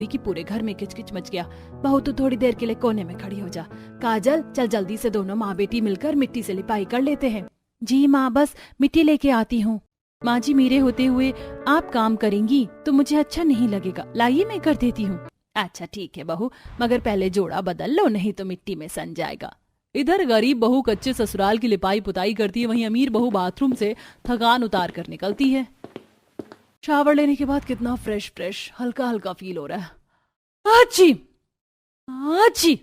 कि पूरे घर में किचकिच मच गया। बहू तो थोड़ी देर के लिए कोने में खड़ी हो जा। काजल, चल जल्दी से दोनों माँ बेटी मिलकर मिट्टी से लिपाई कर लेते हैं। जी माँ, बस मिट्टी लेके आती हूँ। माँ जी, मेरे होते हुए आप काम करेंगी तो मुझे अच्छा नहीं लगेगा, लाइए मैं कर देती हूँ। अच्छा ठीक है बहू, मगर पहले जोड़ा बदल लो, नहीं तो मिट्टी में सन जाएगा। इधर गरीब बहू कच्चे ससुराल की लिपाई पुताई करती है, वहीं अमीर बहू बाथरूम से थकान उतार कर निकलती है। शावर लेने के बाद कितना फ्रेश फ्रेश हल्का हल्का फील हो रहा है। आची आची,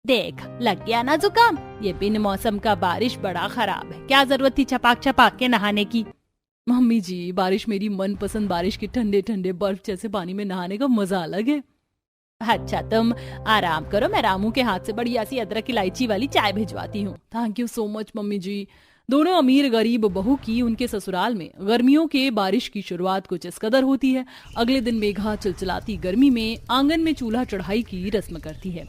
देख लग गया ना जुकाम। ये बिन मौसम का बारिश बड़ा खराब है, क्या जरूरत थी छपाक छपाक के नहाने की। मम्मी जी, बारिश मेरी मनपसंद बारिश के ठंडे ठंडे बर्फ जैसे पानी में नहाने का मजा अलग है। अच्छा तुम आराम करो, मैं रामू के हाथ से बढ़िया सी अदरक इलायची वाली चाय भिजवाती हूँ। Thank you so much mummy ji. दोनों अमीर गरीब बहू की उनके ससुराल में गर्मियों के बारिश की शुरुआत कुछ इस कदर होती है। अगले दिन मेघा चिलचिलाती गर्मी में आंगन में चूल्हा चढ़ाई की रस्म करती है।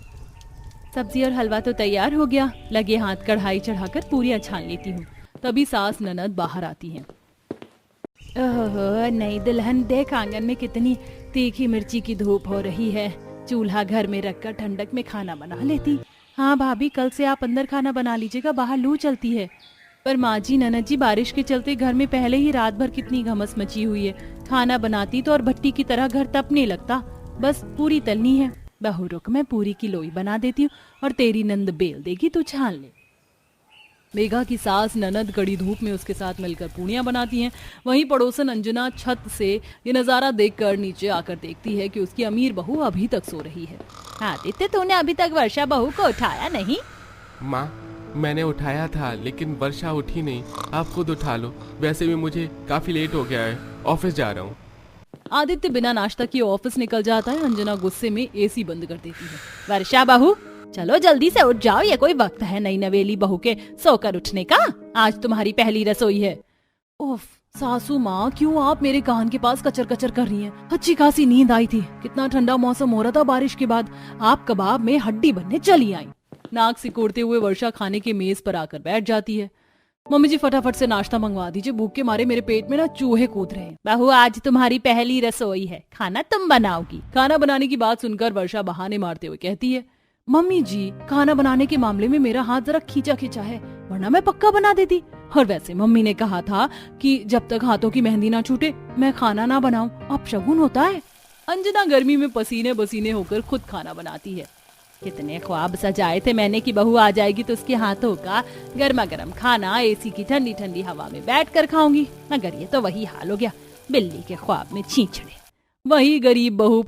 सब्जी और हलवा तो तैयार हो गया, लगे हाथ कढ़ाई चढ़ाकर पूरियां छान लेती हूँ। तभी सास ननद बाहर आती हैं। ओहो नई दुल्हन, देख आंगन में कितनी तीखी मिर्ची की धूप हो रही है। चूल्हा घर में रखकर ठंडक में खाना बना लेती। हाँ भाभी, कल से आप अंदर खाना बना लीजिएगा, बाहर लू चलती है। पर माँ जी, ननद जी, बारिश के चलते घर में पहले ही रात भर कितनी घमस मची हुई है। खाना बनाती तो और भट्टी की तरह घर तपने लगता। बस पूरी तलनी है। बहू रुक, मैं पूरी की लोई बना देती हूँ और तेरी नंद बेल देगी, तू छान ले। मेघा की सास ननद कड़ी धूप में उसके साथ मिलकर पूड़ियां बनाती हैं। वहीं पड़ोसन अंजना छत से ये नजारा देखकर नीचे आकर देखती है कि उसकी अमीर बहू अभी तक सो रही है। आदित्य, तूने अभी तक वर्षा बहू को उठाया नहीं? माँ, मैंने उठाया था लेकिन वर्षा उठी नहीं। आप खुद उठा लो, वैसे भी मुझे काफी लेट हो गया है, ऑफिस जा रहा हूँ। आदित्य बिना नाश्ता किए ऑफिस निकल जाता है। अंजना गुस्से में एसी बंद कर देती है। वर्षा बहू, चलो जल्दी से उठ जाओ, ये कोई वक्त है नई नवेली बहू के सोकर उठने का? आज तुम्हारी पहली रसोई है। उफ सासू माँ, क्यों आप मेरे कान के पास कचर कचर कर रही हैं? अच्छी खासी नींद आई थी, कितना ठंडा मौसम हो रहा था बारिश के बाद। आप कबाब में हड्डी बनने चली आई। नाक सिकोड़ते हुए वर्षा खाने के मेज पर आकर बैठ जाती है। मम्मी जी, फटाफट से नाश्ता मंगवा दीजिए, भूख के मारे मेरे पेट में ना चूहे कूद रहे हैं। बहू, आज तुम्हारी पहली रसोई है, खाना तुम बनाओगी। खाना बनाने की बात सुनकर वर्षा बहाने मारते हुए कहती है, मम्मी जी, खाना बनाने के मामले में मेरा हाथ जरा खींचा खींचा है, वरना मैं पक्का बना देती। और वैसे मम्मी ने कहा था कि जब तक हाथों की मेहंदी ना छूटे मैं खाना ना बनाऊं, अब शगुन होता है। अंजना गर्मी में पसीने पसीने होकर खुद खाना बनाती है। कितने ख्वाब सजाए थे मैंने कि बहू आ जाएगी तो उसके हाथों का गर्मा गर्म खाना एसी की ठंडी ठंडी हवा में बैठकर खाऊंगी, मगर ये तो वही हाल हो गया, बिल्ली के ख्वाब में छींचड़े। वही गरीब बहू